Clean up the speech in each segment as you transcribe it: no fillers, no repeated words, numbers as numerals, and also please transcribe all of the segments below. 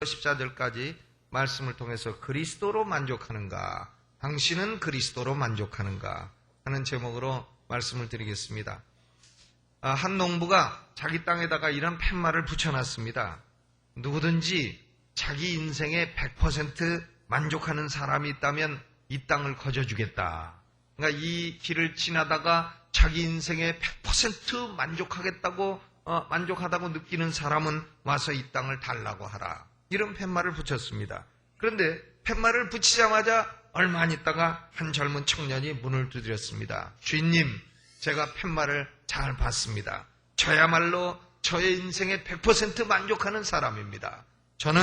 10자들까지 말씀을 통해서 그리스도로 만족하는가, 당신은 그리스도로 만족하는가 하는 제목으로 말씀을 드리겠습니다. 한 농부가 자기 땅에다가 이런 팻말을 붙여놨습니다. 누구든지 자기 인생에 100% 만족하는 사람이 있다면 이 땅을 거저주겠다. 그러니까 이 길을 지나다가 자기 인생에 100% 만족하다고 느끼는 사람은 와서 이 땅을 달라고 하라. 이런 팻말을 붙였습니다. 그런데 팻말을 붙이자마자 얼마 안 있다가 한 젊은 청년이 문을 두드렸습니다. 주인님, 제가 팻말을 잘 봤습니다. 저야말로 저의 인생에 100% 만족하는 사람입니다. 저는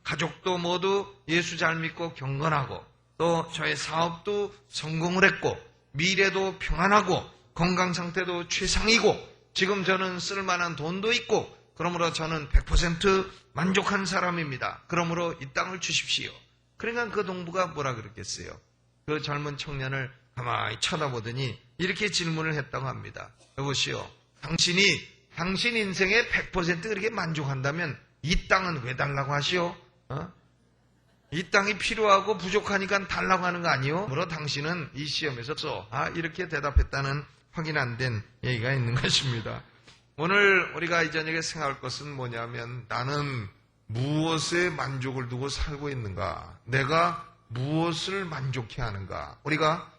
가족도 모두 예수 잘 믿고 경건하고 또 저의 사업도 성공을 했고 미래도 평안하고 건강 상태도 최상이고 지금 저는 쓸만한 돈도 있고 그러므로 저는 100% 만족한 사람입니다. 그러므로 이 땅을 주십시오. 그러니까 그 농부가 뭐라 그랬겠어요? 그 젊은 청년을 가만히 쳐다보더니 이렇게 질문을 했다고 합니다. 여보시오, 당신 인생에 100% 그렇게 만족한다면 이 땅은 왜 달라고 하시오? 이 땅이 필요하고 부족하니까 달라고 하는 거 아니요? 그러므로 당신은 이 시험에서 이렇게 대답했다는 확인 안 된 얘기가 있는 것입니다. 오늘 우리가 이 저녁에 생각할 것은 뭐냐면 나는 무엇에 만족을 두고 살고 있는가? 내가 무엇을 만족해 하는가? 우리가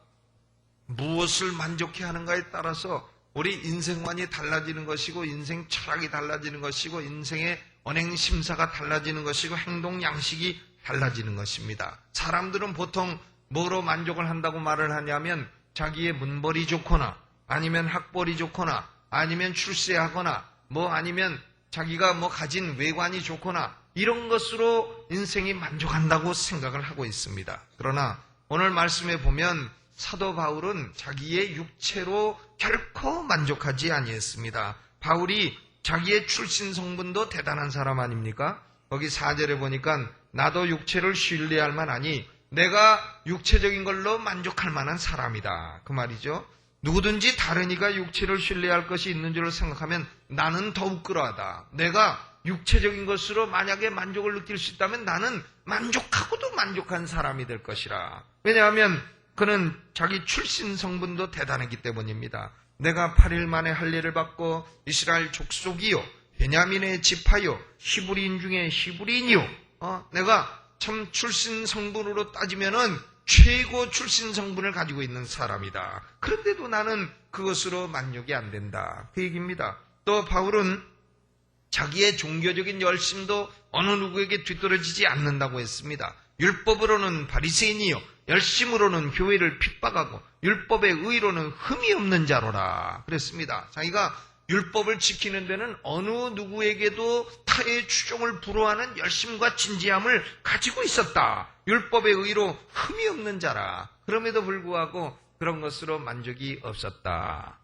무엇을 만족해 하는가에 따라서 우리 인생관이 달라지는 것이고 인생 철학이 달라지는 것이고 인생의 언행 심사가 달라지는 것이고 행동 양식이 달라지는 것입니다. 사람들은 보통 뭐로 만족을 한다고 말을 하냐면 자기의 문벌이 좋거나 아니면 학벌이 좋거나 아니면 출세하거나 아니면 자기가 가진 외관이 좋거나 이런 것으로 인생이 만족한다고 생각을 하고 있습니다. 그러나 오늘 말씀에 보면 사도 바울은 자기의 육체로 결코 만족하지 아니했습니다. 바울이 자기의 출신 성분도 대단한 사람 아닙니까? 거기 4절에 보니까 나도 육체를 신뢰할 만하니 내가 육체적인 걸로 만족할 만한 사람이다. 그 말이죠. 누구든지 다른 이가 육체를 신뢰할 것이 있는 줄 생각하면 나는 더욱 그러하다. 내가 육체적인 것으로 만약에 만족을 느낄 수 있다면 나는 만족하고도 만족한 사람이 될 것이라. 왜냐하면 그는 자기 출신 성분도 대단했기 때문입니다. 내가 8일 만에 할례를 받고 이스라엘 족속이요 베냐민의 지파요 히브리인 중에 히브리인이요 내가 참 출신 성분으로 따지면은 최고 출신 성분을 가지고 있는 사람이다. 그런데도 나는 그것으로 만족이 안 된다. 그 얘기입니다. 또 바울은 자기의 종교적인 열심도 어느 누구에게 뒤떨어지지 않는다고 했습니다. 율법으로는 바리새인이요 열심으로는 교회를 핍박하고 율법의 의로는 흠이 없는 자로라 그랬습니다. 자기가 율법을 지키는 데는 어느 누구에게도 타의 추종을 불허하는 열심과 진지함을 가지고 있었다. 율법의 의로 흠이 없는 자라. 그럼에도 불구하고 그런 것으로 만족이 없었다.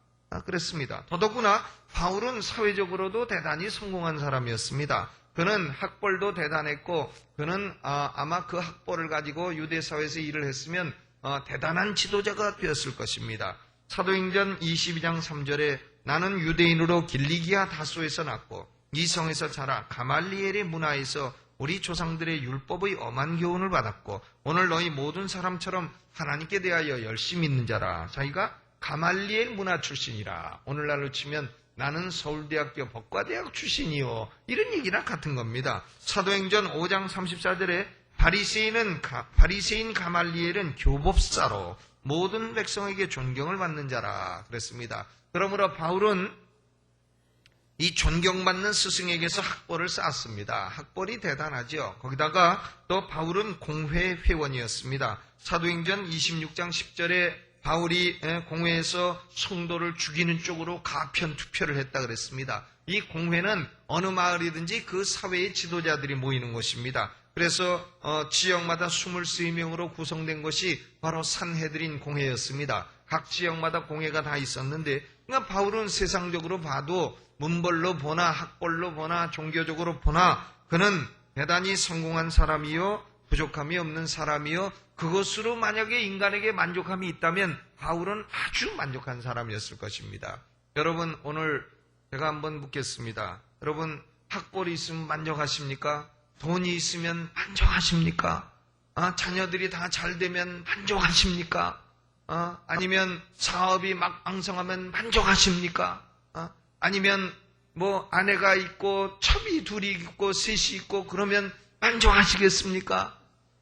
그랬습니다. 더더구나 바울은 사회적으로도 대단히 성공한 사람이었습니다. 그는 학벌도 대단했고 그는 아마 그 학벌을 가지고 유대 사회에서 일을 했으면 대단한 지도자가 되었을 것입니다. 사도행전 22장 3절에 나는 유대인으로 길리기아 다소에서 났고 이 성에서 자라 가말리엘의 문화에서 우리 조상들의 율법의 엄한 교훈을 받았고 오늘 너희 모든 사람처럼 하나님께 대하여 열심히 있는 자라. 자기가 가말리엘 문화 출신이라. 오늘날로 치면 나는 서울대학교 법과대학 출신이요. 이런 얘기랑 같은 겁니다. 사도행전 5장 34절에 바리새인 가말리엘은 교법사로 모든 백성에게 존경을 받는 자라 그랬습니다. 그러므로 바울은 이 존경받는 스승에게서 학벌을 쌓았습니다. 학벌이 대단하죠. 거기다가 또 바울은 공회 회원이었습니다. 사도행전 26장 10절에 바울이 공회에서 성도를 죽이는 쪽으로 가편 투표를 했다 그랬습니다. 이 공회는 어느 마을이든지 그 사회의 지도자들이 모이는 곳입니다. 그래서 지역마다 23명으로 구성된 것이 바로 산헤드린 공회였습니다. 각 지역마다 공회가 다 있었는데 그러니까 바울은 세상적으로 봐도 문벌로 보나 학벌로 보나 종교적으로 보나 그는 대단히 성공한 사람이요 부족함이 없는 사람이요 그것으로 만약에 인간에게 만족함이 있다면 바울은 아주 만족한 사람이었을 것입니다. 여러분 오늘 제가 한번 묻겠습니다. 여러분 학벌이 있으면 만족하십니까? 돈이 있으면 만족하십니까? 자녀들이 다 잘 되면 만족하십니까? 아니면 사업이 막 왕성하면 만족하십니까? 아니면 뭐 아내가 있고 첩이 둘이 있고 셋이 있고 그러면 만족하시겠습니까?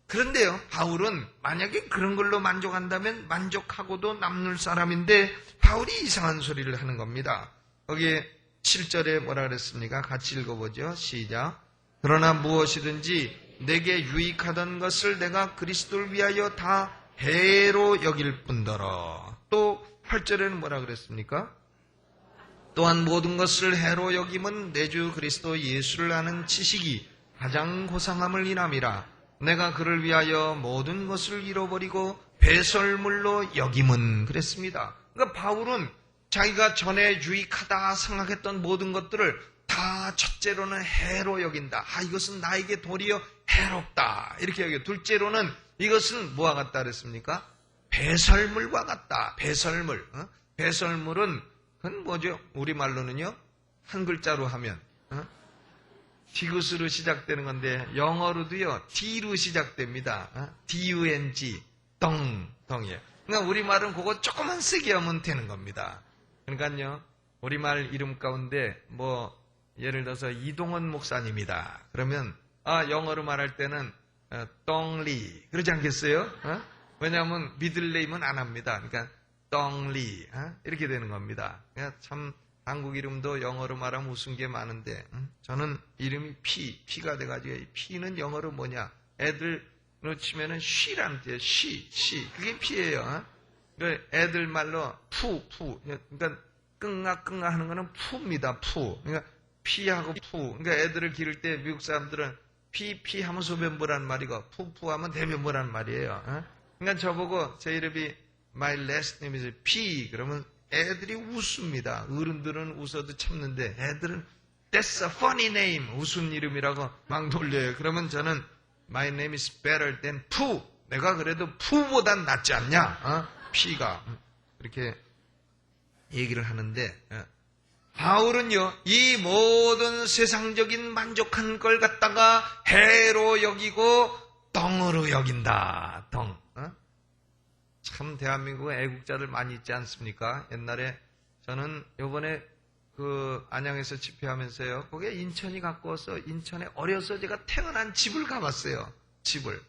그런데요, 바울은 만약에 그런 걸로 만족한다면 만족하고도 남는 사람인데 바울이 이상한 소리를 하는 겁니다. 거기에 7절에 뭐라 그랬습니까? 같이 읽어보죠. 시작. 그러나 무엇이든지 내게 유익하던 것을 내가 그리스도를 위하여 다 해로 여길 뿐더러. 또 8절에는 뭐라 그랬습니까? 또한 모든 것을 해로 여김은 내 주 그리스도 예수를 아는 지식이 가장 고상함을 인함이라. 내가 그를 위하여 모든 것을 잃어버리고 배설물로 여김은 그랬습니다. 그러니까 바울은 자기가 전에 유익하다 생각했던 모든 것들을 다 첫째로는 해로 여긴다. 이것은 나에게 도리어 해롭다. 이렇게 여겨. 둘째로는 이것은 뭐와 같다 그랬습니까? 배설물과 같다. 배설물. 배설물은 그건 뭐죠? 우리말로는요. 한 글자로 하면 디귿으로 시작되는 건데 영어로도요. D로 시작됩니다. D-U-N-G. 덩이에요. 그러니까 우리말은 그거 조금만 세게 하면 되는 겁니다. 그러니까요. 우리말 이름 가운데 뭐 예를 들어서 이동원 목사님이다. 그러면 영어로 말할 때는 덩리 그러지 않겠어요? 왜냐하면 미들네임은 안 합니다. 그러니까 덩리 이렇게 되는 겁니다. 그러니까 참 한국 이름도 영어로 말하면 웃은 게 많은데 저는 이름이 피가 돼가지고 피는 영어로 뭐냐? 애들로 치면은 쉬라는 뜻이에요. 쉬 그게 피예요. 애들 말로 푸 그러니까 끙아 하는 거는 푸입니다. 푸. 그러니까 피하고 푸. 그러니까 애들을 기를 때 미국 사람들은 피 하면 소변부란 말이고 푸 하면 대변부란 말이에요. 그러니까 저보고 제 이름이 My last name is P 그러면 애들이 웃습니다. 어른들은 웃어도 참는데 애들은 That's a funny name 웃은 이름이라고 막 놀려요. 그러면 저는 My name is better than 푸. 내가 그래도 푸보단 낫지 않냐? P가 이렇게 얘기를 하는데 바울은요, 이 모든 세상적인 만족한 걸 갖다가 해로 여기고 덩으로 여긴다. 덩. 참 대한민국에 애국자들 많이 있지 않습니까? 옛날에 저는 요번에 그 안양에서 집회하면서요, 거기에 인천이 가까워서 인천에 어려서 제가 태어난 집을 가봤어요. 집을.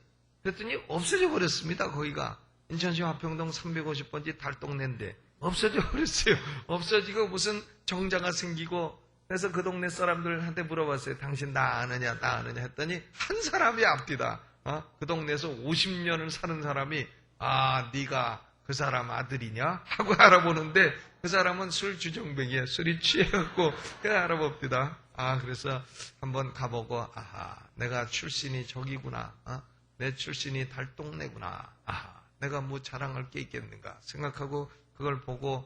그랬더니 없어져 버렸습니다. 거기가. 인천시 화평동 350번지 달동네인데 없어져 버렸어요. 없어지고 무슨 정자가 생기고 그래서 그 동네 사람들한테 물어봤어요. 당신 나 아느냐 했더니 한 사람이 앞뒤다. 그 동네에서 50년을 사는 사람이 네가 그 사람 아들이냐? 하고 알아보는데 그 사람은 술 주정뱅이에 술이 취해갖고 그래 알아봅니다. 그래서 한번 가보고 내가 출신이 저기구나. 내 출신이 달동네구나. 내가 뭐 자랑할 게 있겠는가 생각하고 그걸 보고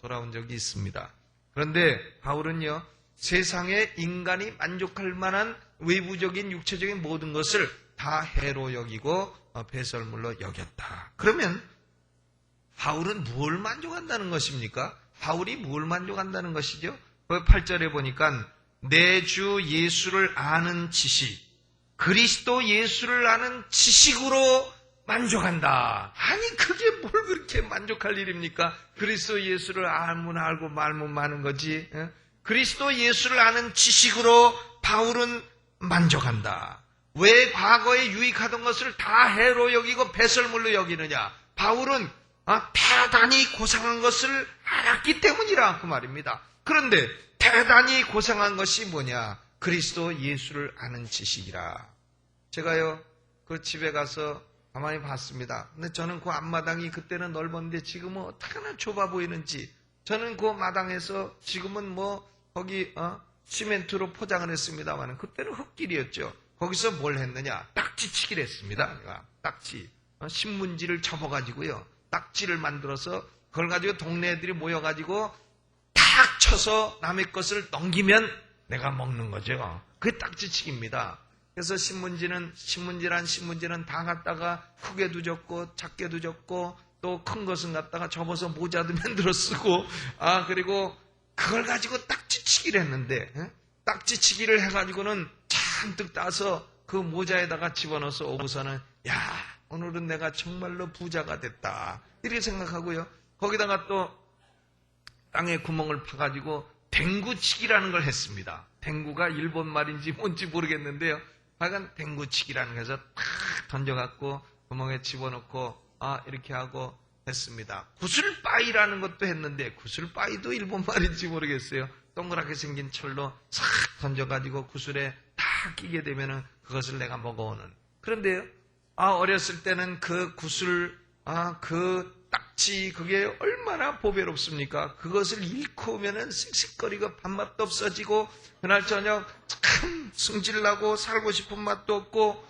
돌아온 적이 있습니다. 그런데 바울은요, 세상에 인간이 만족할 만한 외부적인 육체적인 모든 것을 다 해로 여기고 배설물로 여겼다. 그러면 바울은 뭘 만족한다는 것입니까? 바울이 뭘 만족한다는 것이죠? 8절에 보니까 내 주 예수를 아는 지식, 그리스도 예수를 아는 지식으로 만족한다. 아니 그게 뭘 그렇게 만족할 일입니까? 그리스도 예수를 알면 알고 말면 많은 거지. 그리스도 예수를 아는 지식으로 바울은 만족한다. 왜 과거에 유익하던 것을 다 해로 여기고 배설물로 여기느냐? 바울은 대단히 고상한 것을 알았기 때문이라 그 말입니다. 그런데 대단히 고상한 것이 뭐냐? 그리스도 예수를 아는 지식이라. 제가요 그 집에 가서 가만히 봤습니다. 근데 저는 그 앞마당이 그때는 넓었는데 지금은 어떻게나 좁아 보이는지, 저는 그 마당에서 지금은 뭐 거기 시멘트로 포장을 했습니다만 그때는 흙길이었죠. 거기서 뭘 했느냐? 딱지치기를 했습니다. 딱지. 신문지를 접어가지고요. 딱지를 만들어서 그걸 가지고 동네 애들이 모여가지고 탁 쳐서 남의 것을 넘기면 내가 먹는 거죠. 그게 딱지치기입니다. 그래서 신문지는 다 갖다가 크게도 적고 작게도 적고 또 큰 것은 갖다가 접어서 모자도 만들어 쓰고 그리고 그걸 가지고 딱지치기를 했는데 딱지치기를 해가지고는 잔뜩 따서 그 모자에다가 집어넣어서 오고서는 야, 오늘은 내가 정말로 부자가 됐다 이렇게 생각하고요. 거기다가 또 땅에 구멍을 파가지고 댕구치기라는 걸 했습니다. 댕구가 일본 말인지 뭔지 모르겠는데요. 하여간 댕구치기라는 거에서 탁 던져갖고 구멍에 집어넣고 이렇게 하고 했습니다. 구슬바위라는 것도 했는데 구슬바위도 일본 말인지 모르겠어요. 동그랗게 생긴 철로 싹 던져가지고 구슬에 다 끼게 되면은 그것을 내가 먹어오는. 그런데요, 어렸을 때는 그 구슬, 그 딱지, 그게 얼마나 보배롭습니까? 그것을 잃고 오면은 씩씩거리고 밥맛도 없어지고, 그날 저녁 참 승질나고 살고 싶은 맛도 없고,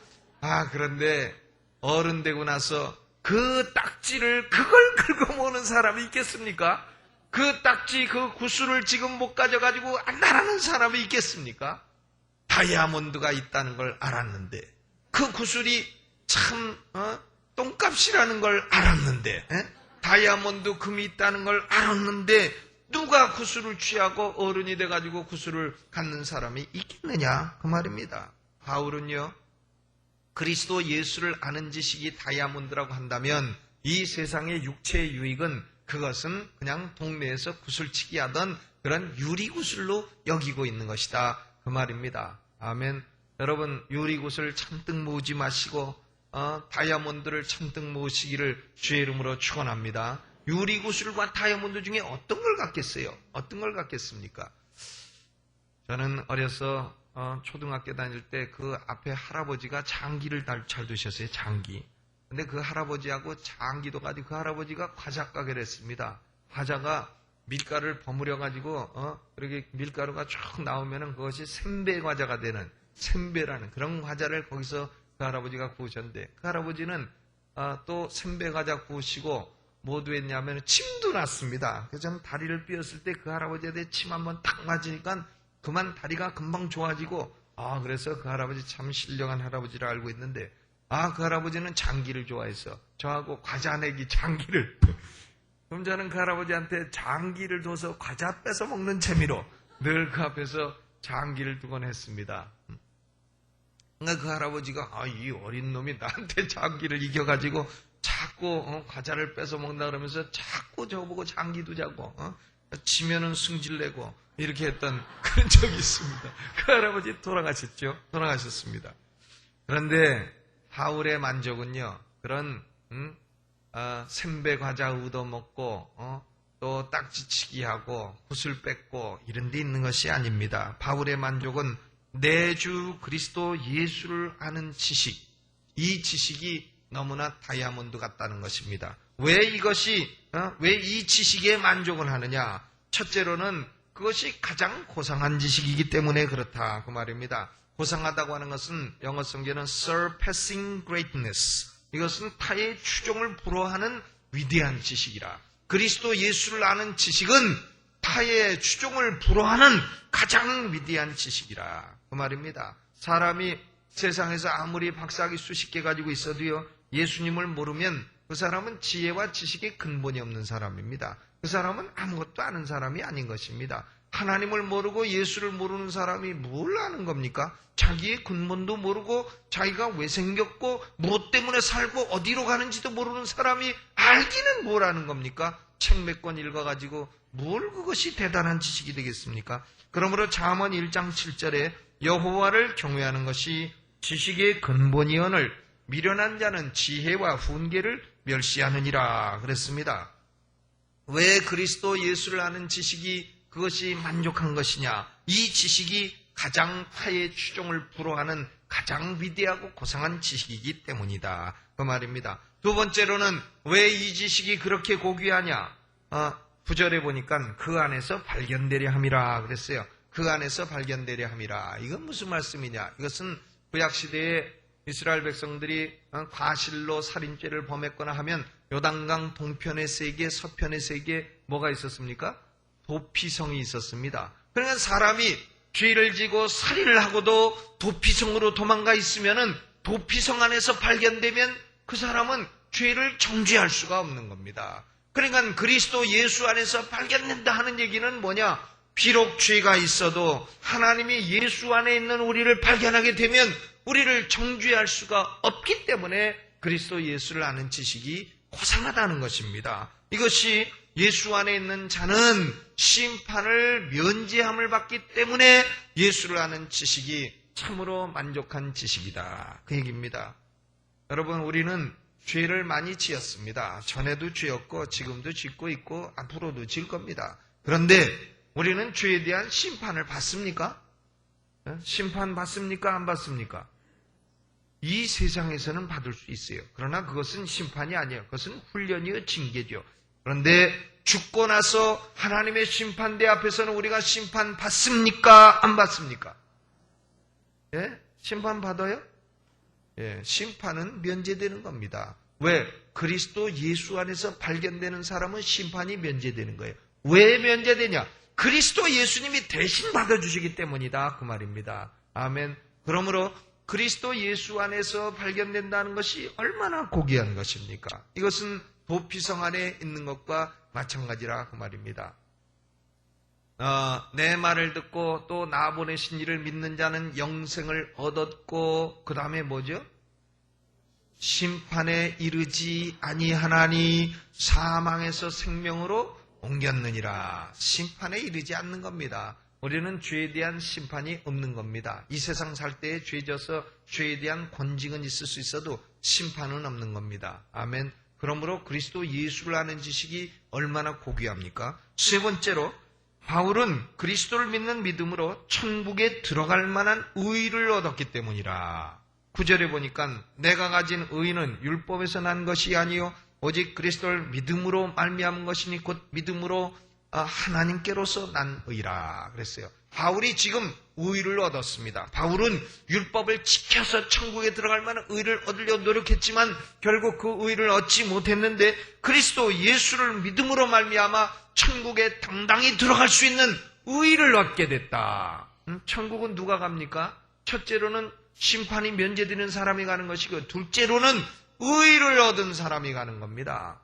그런데 어른 되고 나서 그 딱지를, 그걸 긁어 모으는 사람이 있겠습니까? 그 딱지, 그 구슬을 지금 못 가져가지고 안 나라는 사람이 있겠습니까? 다이아몬드가 있다는 걸 알았는데, 그 구슬이 참, 똥값이라는 걸 알았는데, 다이아몬드 금이 있다는 걸 알았는데, 누가 구슬을 취하고 어른이 돼가지고 구슬을 갖는 사람이 있겠느냐? 그 말입니다. 바울은요, 그리스도 예수를 아는 지식이 다이아몬드라고 한다면, 이 세상의 육체의 유익은 그것은 그냥 동네에서 구슬치기 하던 그런 유리구슬로 여기고 있는 것이다. 그 말입니다. 아멘. 여러분, 유리구슬 잔뜩 모으지 마시고 다이아몬드를 잔뜩 모으시기를 주의 이름으로 축원합니다. 유리구슬과 다이아몬드 중에 어떤 걸 갖겠어요? 어떤 걸 갖겠습니까? 저는 어려서 초등학교 다닐 때 그 앞에 할아버지가 장기를 잘 두셨어요. 장기. 근데 그 할아버지하고 장기도 가지고 그 할아버지가 과자 가게를 했습니다. 과자가 밀가루를 버무려가지고, 이렇게 밀가루가 쭉 나오면은 그것이 샘배 과자가 되는, 샘배라는 그런 과자를 거기서 그 할아버지가 구우셨는데, 그 할아버지는, 또 샘배 과자 구우시고, 뭐도 했냐면 침도 났습니다. 그래서 저는 다리를 삐었을 때 그 할아버지한테 침 한번 딱 맞으니까 그만 다리가 금방 좋아지고, 그래서 그 할아버지 참 신령한 할아버지라 알고 있는데, 그 할아버지는 장기를 좋아해서 저하고 과자 내기 장기를 그럼 저는 그 할아버지한테 장기를 둬서 과자 뺏어 먹는 재미로 늘 그 앞에서 장기를 두곤 했습니다. 그러니까 그 할아버지가 이 어린 놈이 나한테 장기를 이겨가지고 자꾸 과자를 뺏어 먹는다 그러면서 자꾸 저보고 장기 두자고 지면은 승질내고 이렇게 했던 그런 적이 있습니다. 그 할아버지 돌아가셨습니다. 그런데 바울의 만족은요, 그런 샘배 과자 얻어먹고 또 딱지치기 하고 구슬 뺏고 이런 데 있는 것이 아닙니다. 바울의 만족은 내 주 그리스도 예수를 아는 지식, 이 지식이 너무나 다이아몬드 같다는 것입니다. 왜 이 지식에 만족을 하느냐? 첫째로는 그것이 가장 고상한 지식이기 때문에 그렇다 그 말입니다. 고상하다고 하는 것은 영어 성경에는 surpassing greatness, 이것은 타의 추종을 불허하는 위대한 지식이라. 그리스도 예수를 아는 지식은 타의 추종을 불허하는 가장 위대한 지식이라 그 말입니다. 사람이 세상에서 아무리 박사학위 수십 개 가지고 있어도요, 예수님을 모르면 그 사람은 지혜와 지식의 근본이 없는 사람입니다. 그 사람은 아무것도 아는 사람이 아닌 것입니다. 하나님을 모르고 예수를 모르는 사람이 뭘 아는 겁니까? 자기의 근본도 모르고 자기가 왜 생겼고 무엇 때문에 살고 어디로 가는지도 모르는 사람이 알기는 뭘 아는 겁니까? 책 몇 권 읽어가지고 뭘 그것이 대단한 지식이 되겠습니까? 그러므로 잠언 1장 7절에 여호와를 경외하는 것이 지식의 근본이오늘 미련한 자는 지혜와 훈계를 멸시하느니라 그랬습니다. 왜 그리스도 예수를 아는 지식이 그것이 만족한 것이냐? 이 지식이 가장 타의 추종을 불허하는 가장 위대하고 고상한 지식이기 때문이다 그 말입니다. 두 번째로는 왜 이 지식이 그렇게 고귀하냐? 9절에 보니까 그 안에서 발견되려 함이라 그랬어요. 그 안에서 발견되려 함이라. 이건 무슨 말씀이냐? 이것은 구약시대에 이스라엘 백성들이 과실로 살인죄를 범했거나 하면 요단강 동편의 세계, 서편의 세계에 뭐가 있었습니까? 도피성이 있었습니다. 그러니까 사람이 죄를 지고 살인을 하고도 도피성으로 도망가 있으면은 도피성 안에서 발견되면 그 사람은 죄를 정죄할 수가 없는 겁니다. 그러니까 그리스도 예수 안에서 발견된다 하는 얘기는 뭐냐? 비록 죄가 있어도 하나님이 예수 안에 있는 우리를 발견하게 되면 우리를 정죄할 수가 없기 때문에 그리스도 예수를 아는 지식이 고상하다는 것입니다. 이것이 예수 안에 있는 자는 심판을 면제함을 받기 때문에 예수를 아는 지식이 참으로 만족한 지식이다. 그 얘기입니다. 여러분, 우리는 죄를 많이 지었습니다. 전에도 죄였고 지금도 짓고 있고 앞으로도 질 겁니다. 그런데 우리는 죄에 대한 심판을 받습니까? 심판 받습니까? 안 받습니까? 이 세상에서는 받을 수 있어요. 그러나 그것은 심판이 아니에요. 그것은 훈련이요, 징계죠. 그런데 죽고 나서 하나님의 심판대 앞에서는 우리가 심판 받습니까? 안 받습니까? 예? 심판 받아요? 예, 심판은 면제되는 겁니다. 왜? 그리스도 예수 안에서 발견되는 사람은 심판이 면제되는 거예요. 왜 면제되냐? 그리스도 예수님이 대신 받아주시기 때문이다. 그 말입니다. 아멘. 그러므로 그리스도 예수 안에서 발견된다는 것이 얼마나 고귀한 것입니까? 이것은 도피성 안에 있는 것과 마찬가지라 그 말입니다. 내 말을 듣고 또 나 보내신 이를 믿는 자는 영생을 얻었고 그 다음에 뭐죠? 심판에 이르지 아니하나니 사망에서 생명으로 옮겼느니라. 심판에 이르지 않는 겁니다. 우리는 죄에 대한 심판이 없는 겁니다. 이 세상 살 때에 죄 져서 죄에 대한 권징은 있을 수 있어도 심판은 없는 겁니다. 아멘. 그러므로 그리스도 예수를 아는 지식이 얼마나 고귀합니까? 세 번째로 바울은 그리스도를 믿는 믿음으로 천국에 들어갈 만한 의의를 얻었기 때문이라. 9절에 보니까 내가 가진 의의는 율법에서 난 것이 아니요 오직 그리스도를 믿음으로 말미암은 것이니 곧 믿음으로 하나님께로서 난 의라 그랬어요. 바울이 지금 의를 얻었습니다. 바울은 율법을 지켜서 천국에 들어갈 만한 의를 얻으려고 노력했지만 결국 그 의를 얻지 못했는데 그리스도 예수를 믿음으로 말미암아 천국에 당당히 들어갈 수 있는 의를 얻게 됐다. 천국은 누가 갑니까? 첫째로는 심판이 면제되는 사람이 가는 것이고 둘째로는 의를 얻은 사람이 가는 겁니다.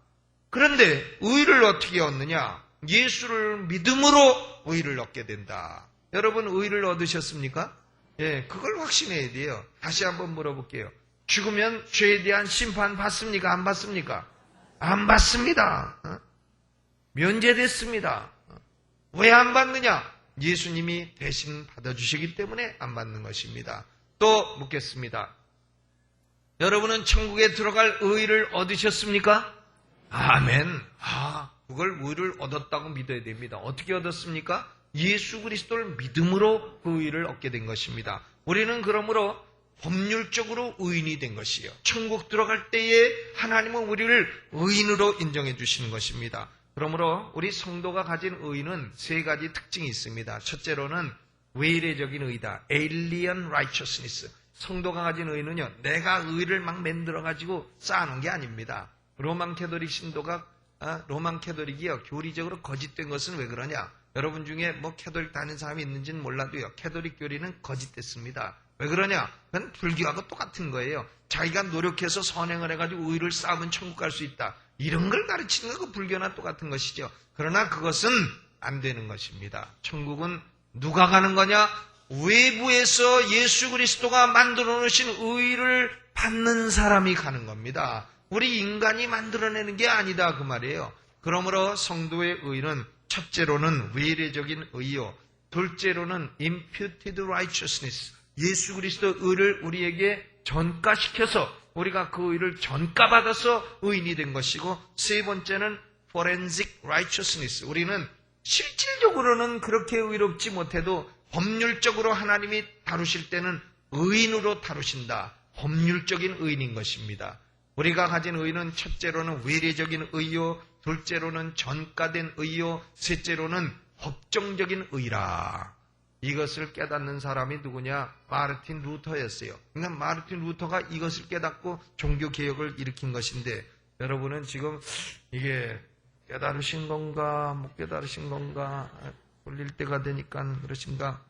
그런데 의를 어떻게 얻느냐? 예수를 믿음으로 의를 얻게 된다. 여러분 의를 얻으셨습니까? 예, 그걸 확신해야 돼요. 다시 한번 물어볼게요. 죽으면 죄에 대한 심판 받습니까? 안 받습니까? 안 받습니다. 면제됐습니다. 왜 안 받느냐? 예수님이 대신 받아주시기 때문에 안 받는 것입니다. 또 묻겠습니다. 여러분은 천국에 들어갈 의를 얻으셨습니까? 아멘. 그걸 의를 얻었다고 믿어야 됩니다. 어떻게 얻었습니까? 예수 그리스도를 믿음으로 그 의를 얻게 된 것입니다. 우리는 그러므로 법률적으로 의인이 된 것이에요. 천국 들어갈 때에 하나님은 우리를 의인으로 인정해 주시는 것입니다. 그러므로 우리 성도가 가진 의는 세 가지 특징이 있습니다. 첫째로는 외래적인 의다. Alien righteousness. 성도가 가진 의는요, 내가 의를 막 만들어가지고 쌓아놓은 게 아닙니다. 로만 캐토릭 신도가 로만 캐토릭이요, 교리적으로 거짓된 것은 왜 그러냐? 여러분 중에 뭐 캐토릭 다니는 사람이 있는지는 몰라도요, 캐토릭 교리는 거짓됐습니다. 왜 그러냐? 그건 불교하고 똑같은 거예요. 자기가 노력해서 선행을 해가지고 의를 쌓으면 천국 갈 수 있다. 이런 걸 가르치는 거 그 불교나 똑같은 것이죠. 그러나 그것은 안 되는 것입니다. 천국은 누가 가는 거냐? 외부에서 예수 그리스도가 만들어 놓으신 의를 받는 사람이 가는 겁니다. 우리 인간이 만들어내는 게 아니다 그 말이에요. 그러므로 성도의 의는 첫째로는 외래적인 의요, 둘째로는 imputed righteousness, 예수 그리스도의 의를 우리에게 전가시켜서 우리가 그 의를 전가받아서 의인이 된 것이고, 세 번째는 forensic righteousness, 우리는 실질적으로는 그렇게 의롭지 못해도 법률적으로 하나님이 다루실 때는 의인으로 다루신다. 법률적인 의인인 것입니다. 우리가 가진 의는 첫째로는 외래적인 의요, 둘째로는 전가된 의요, 셋째로는 법정적인 의라. 이것을 깨닫는 사람이 누구냐? 마르틴 루터였어요. 그러니까 마르틴 루터가 이것을 깨닫고 종교개혁을 일으킨 것인데, 여러분은 지금 이게 깨달으신 건가 못 깨달으신 건가 돌릴 때가 되니까 그러신가?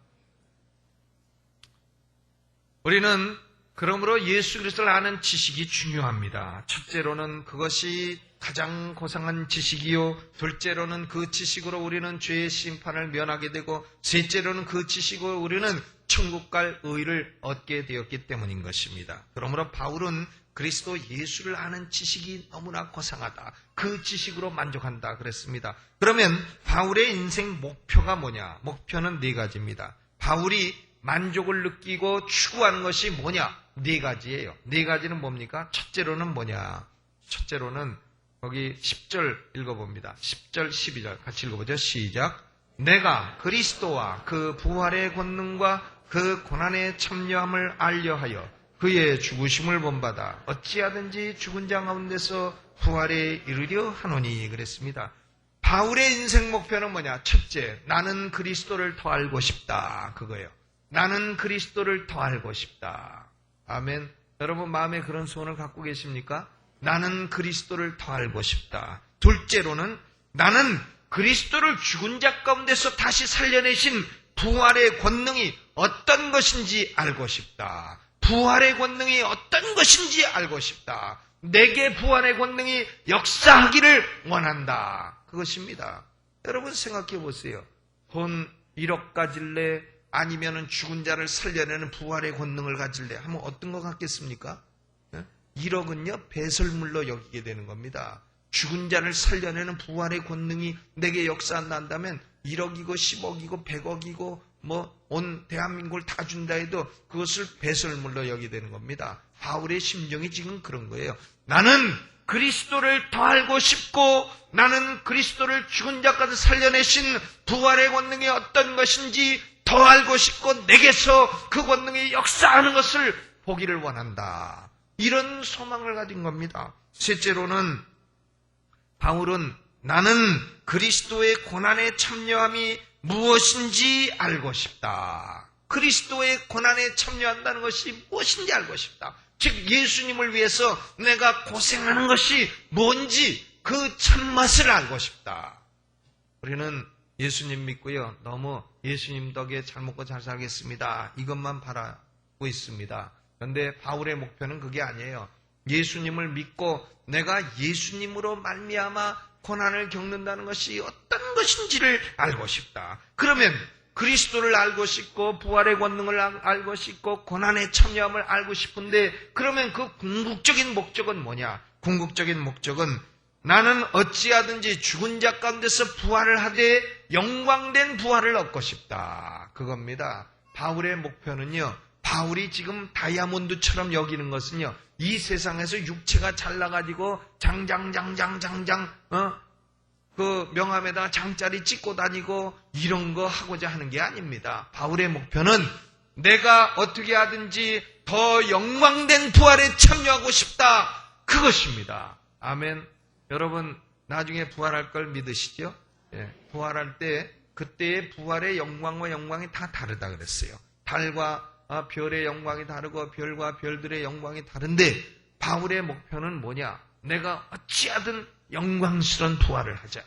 우리는 그러므로 예수 그리스도를 아는 지식이 중요합니다. 첫째로는 그것이 가장 고상한 지식이요, 둘째로는 그 지식으로 우리는 죄의 심판을 면하게 되고, 셋째로는 그 지식으로 우리는 천국 갈 의를 얻게 되었기 때문인 것입니다. 그러므로 바울은 그리스도 예수를 아는 지식이 너무나 고상하다, 그 지식으로 만족한다 그랬습니다. 그러면 바울의 인생 목표가 뭐냐? 목표는 네 가지입니다. 바울이 만족을 느끼고 추구하는 것이 뭐냐? 네 가지예요. 네 가지는 뭡니까? 첫째로는 뭐냐? 첫째로는 거기 10절 읽어봅니다. 10절 12절 같이 읽어보죠. 시작. 내가 그리스도와 그 부활의 권능과 그 고난에 참여함을 알려하여 그의 죽으심을 본받아 어찌하든지 죽은 자 가운데서 부활에 이르려 하노니 그랬습니다. 바울의 인생 목표는 뭐냐? 첫째, 나는 그리스도를 더 알고 싶다, 그거예요. 나는 그리스도를 더 알고 싶다. 아멘. 여러분 마음에 그런 소원을 갖고 계십니까? 나는 그리스도를 더 알고 싶다. 둘째로는 나는 그리스도를 죽은 자 가운데서 다시 살려내신 부활의 권능이 어떤 것인지 알고 싶다. 부활의 권능이 어떤 것인지 알고 싶다. 내게 부활의 권능이 역사하기를 원한다. 그것입니다. 여러분 생각해 보세요. 돈 1억 가질래? 아니면은 죽은 자를 살려내는 부활의 권능을 가질래? 하면 어떤 것 같겠습니까? 1억은요 배설물로 여기게 되는 겁니다. 죽은 자를 살려내는 부활의 권능이 내게 역사한다면 1억이고 10억이고 100억이고 뭐 온 대한민국을 다 준다 해도 그것을 배설물로 여기게 되는 겁니다. 바울의 심정이 지금 그런 거예요. 나는 그리스도를 더 알고 싶고, 나는 그리스도를 죽은 자까지 살려내신 부활의 권능이 어떤 것인지 더 알고 싶고, 내게서 그 권능이 역사하는 것을 보기를 원한다. 이런 소망을 가진 겁니다. 셋째로는 바울은 나는 그리스도의 고난에 참여함이 무엇인지 알고 싶다. 그리스도의 고난에 참여한다는 것이 무엇인지 알고 싶다. 즉 예수님을 위해서 내가 고생하는 것이 뭔지 그 참맛을 알고 싶다. 우리는 예수님 믿고요, 너무 예수님 덕에 잘 먹고 잘 살겠습니다, 이것만 바라고 있습니다. 그런데 바울의 목표는 그게 아니에요. 예수님을 믿고 내가 예수님으로 말미암아 고난을 겪는다는 것이 어떤 것인지를 알고 싶다. 그러면 그리스도를 알고 싶고 부활의 권능을 알고 싶고 고난에 참여함을 알고 싶은데, 그러면 그 궁극적인 목적은 뭐냐? 궁극적인 목적은 나는 어찌하든지 죽은 자 가운데서 부활을 하되 영광된 부활을 얻고 싶다, 그겁니다. 바울의 목표는요, 바울이 지금 다이아몬드처럼 여기는 것은요, 이 세상에서 육체가 잘나가지고 장장 그 명함에다 장자리 찍고 다니고 이런 거 하고자 하는 게 아닙니다. 바울의 목표는 내가 어떻게 하든지 더 영광된 부활에 참여하고 싶다, 그것입니다. 아멘. 여러분 나중에 부활할 걸 믿으시죠? 예, 부활할 때 그때의 부활의 영광과 영광이 다 다르다 그랬어요. 달과 별의 영광이 다르고 별과 별들의 영광이 다른데, 바울의 목표는 뭐냐? 내가 어찌하든 영광스러운 부활을 하자.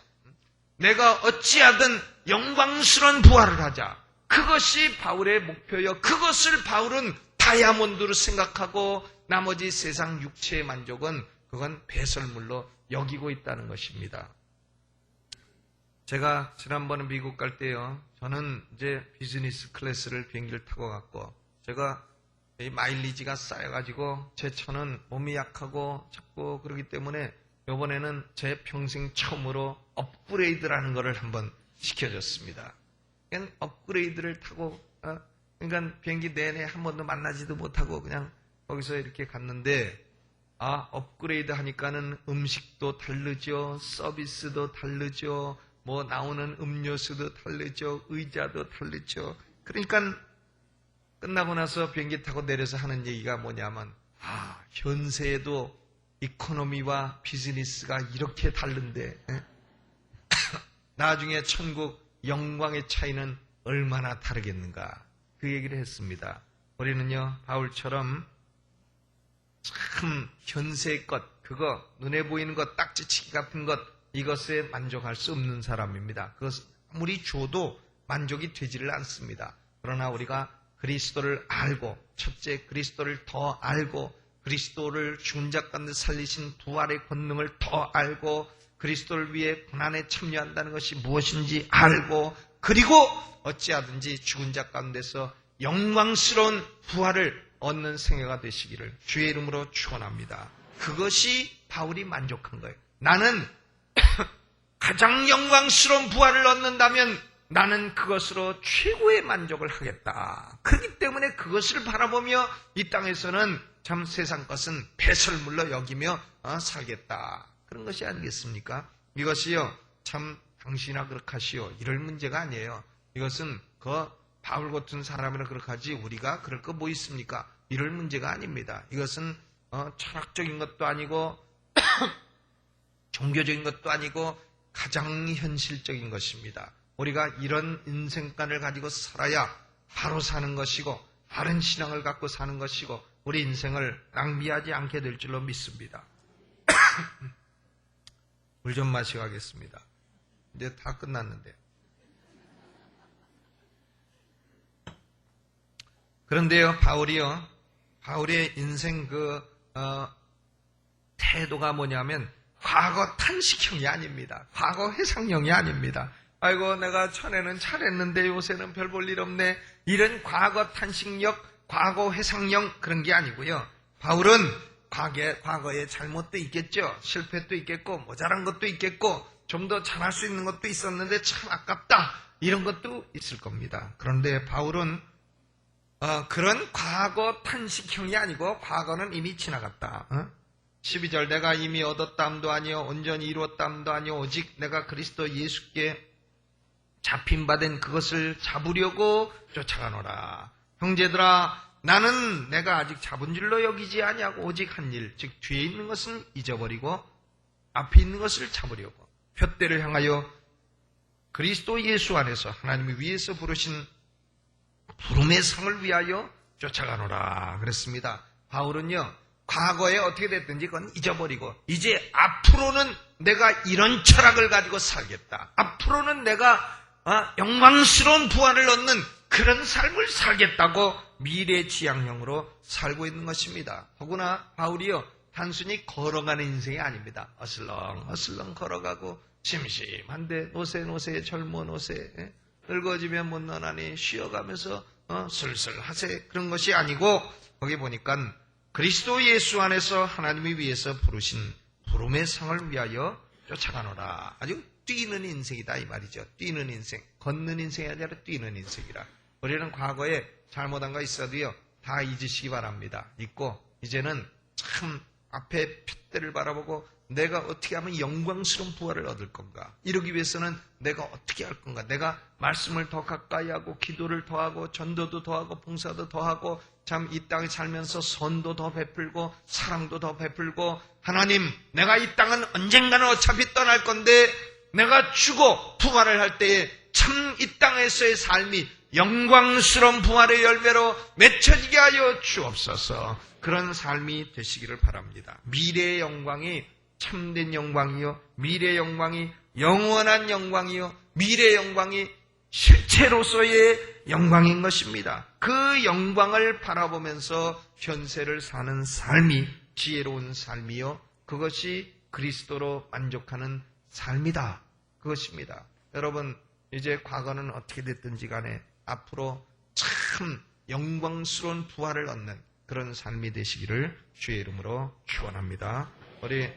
내가 어찌하든 영광스러운 부활을 하자. 그것이 바울의 목표요. 그것을 바울은 다이아몬드로 생각하고 나머지 세상 육체의 만족은 그건 배설물로 여기고 있다는 것입니다. 제가 지난번에 미국 갈 때요, 저는 이제 비즈니스 클래스를 비행기를 타고 갔고, 제가 이 마일리지가 쌓여가지고 제 차는 몸이 약하고 작고 그러기 때문에 이번에는 제 평생 처음으로 업그레이드라는 것을 한번 시켜줬습니다. 그냥 업그레이드를 타고, 그러니까 비행기 내내 한 번도 만나지도 못하고 그냥 거기서 이렇게 갔는데, 업그레이드 하니까는 음식도 다르죠, 서비스도 다르죠, 뭐 나오는 음료수도 다르죠, 의자도 다르죠. 그러니까 끝나고 나서 비행기 타고 내려서 하는 얘기가 뭐냐면, 현세에도 이코노미와 비즈니스가 이렇게 다른데 나중에 천국 영광의 차이는 얼마나 다르겠는가, 그 얘기를 했습니다. 우리는요, 바울처럼 참 현세의 것, 그거 눈에 보이는 것, 딱지치기 같은 것, 이것에 만족할 수 없는 사람입니다. 그것 아무리 줘도 만족이 되지를 않습니다. 그러나 우리가 그리스도를 알고, 첫째 그리스도를 더 알고, 그리스도를 죽은 자 가운데 살리신 부활의 권능을 더 알고 그리스도를 위해 고난에 참여한다는 것이 무엇인지 알고 그리고 어찌하든지 죽은 자 가운데서 영광스러운 부활을 얻는 생애가 되시기를 주의 이름으로 축원합니다. 그것이 바울이 만족한 거예요. 나는 가장 영광스러운 부활을 얻는다면 나는 그것으로 최고의 만족을 하겠다. 그렇기 때문에 그것을 바라보며 이 땅에서는 참 세상 것은 배설물로 여기며 살겠다. 그런 것이 아니겠습니까? 이것이요 참 당신아 그렇게 하시오 이럴 문제가 아니에요. 이것은 그 바울 같은 사람이라 그렇게 하지 우리가 그럴 거 뭐 있습니까? 이럴 문제가 아닙니다. 이것은 철학적인 것도 아니고 종교적인 것도 아니고 가장 현실적인 것입니다. 우리가 이런 인생관을 가지고 살아야 바로 사는 것이고 바른 신앙을 갖고 사는 것이고 우리 인생을 낭비하지 않게 될 줄로 믿습니다. 물 좀 마시고 하겠습니다. 이제 다 끝났는데. 그런데요, 바울의 인생 태도가 뭐냐면 과거 탄식형이 아닙니다. 과거 회상형이 아닙니다. 아이고 내가 전에는 잘했는데 요새는 별 볼 일 없네. 이런 과거 탄식력, 과거 회상형 그런 게 아니고요. 바울은 과거에 잘못도 있겠죠. 실패도 있겠고 모자란 것도 있겠고 좀 더 잘할 수 있는 것도 있었는데 참 아깝다. 이런 것도 있을 겁니다. 그런데 바울은 그런 과거 탄식형이 아니고 과거는 이미 지나갔다. 12절 내가 이미 얻었다함도 아니요 온전히 이루었다함도 아니요 오직 내가 그리스도 예수께 잡힌 바 된 그것을 잡으려고 쫓아가노라. 형제들아 나는 내가 아직 잡은 줄로 여기지 아니하고 오직 한 일 즉 뒤에 있는 것은 잊어버리고 앞에 있는 것을 잡으려고 푯대를 향하여 그리스도 예수 안에서 하나님이 위에서 부르신 부름의 상을 위하여 쫓아가노라 그랬습니다. 바울은요 과거에 어떻게 됐든지 그건 잊어버리고 이제 앞으로는 내가 이런 철학을 가지고 살겠다. 앞으로는 내가 영광스러운 부활을 얻는 그런 삶을 살겠다고 미래지향형으로 살고 있는 것입니다. 더구나 바울이요 단순히 걸어가는 인생이 아닙니다. 어슬렁 걸어가고 심심한데 노새 젊어 노새 늙어지면 못 너나니 쉬어가면서 슬슬 하세 그런 것이 아니고 거기 보니까 그리스도 예수 안에서 하나님이 위해서 부르신 부름의 상을 위하여 쫓아가노라. 아주 뛰는 인생이다 이 말이죠. 뛰는 인생, 걷는 인생이 아니라 뛰는 인생이라. 우리는 과거에 잘못한 거 있어도요 다 잊으시기 바랍니다. 잊고 이제는 참 앞에 핏대를 바라보고 내가 어떻게 하면 영광스러운 부활을 얻을 건가? 이러기 위해서는 내가 어떻게 할 건가? 내가 말씀을 더 가까이 하고 기도를 더 하고 전도도 더 하고 봉사도 더 하고 참 이 땅에 살면서 선도 더 베풀고 사랑도 더 베풀고 하나님 내가 이 땅은 언젠가는 어차피 떠날 건데 내가 죽어 부활을 할 때에 참 이 땅에서의 삶이 영광스러운 부활의 열매로 맺혀지게 하여 주옵소서. 그런 삶이 되시기를 바랍니다. 미래의 영광이 참된 영광이요 미래의 영광이 영원한 영광이요 미래의 영광이 실체로서의 영광인 것입니다. 그 영광을 바라보면서 현세를 사는 삶이 지혜로운 삶이요 그것이 그리스도로 만족하는 삶이다. 그것입니다. 여러분 이제 과거는 어떻게 됐든지 간에 앞으로 참 영광스러운 부활을 얻는 그런 삶이 되시기를 주의 이름으로 축원합니다. 우리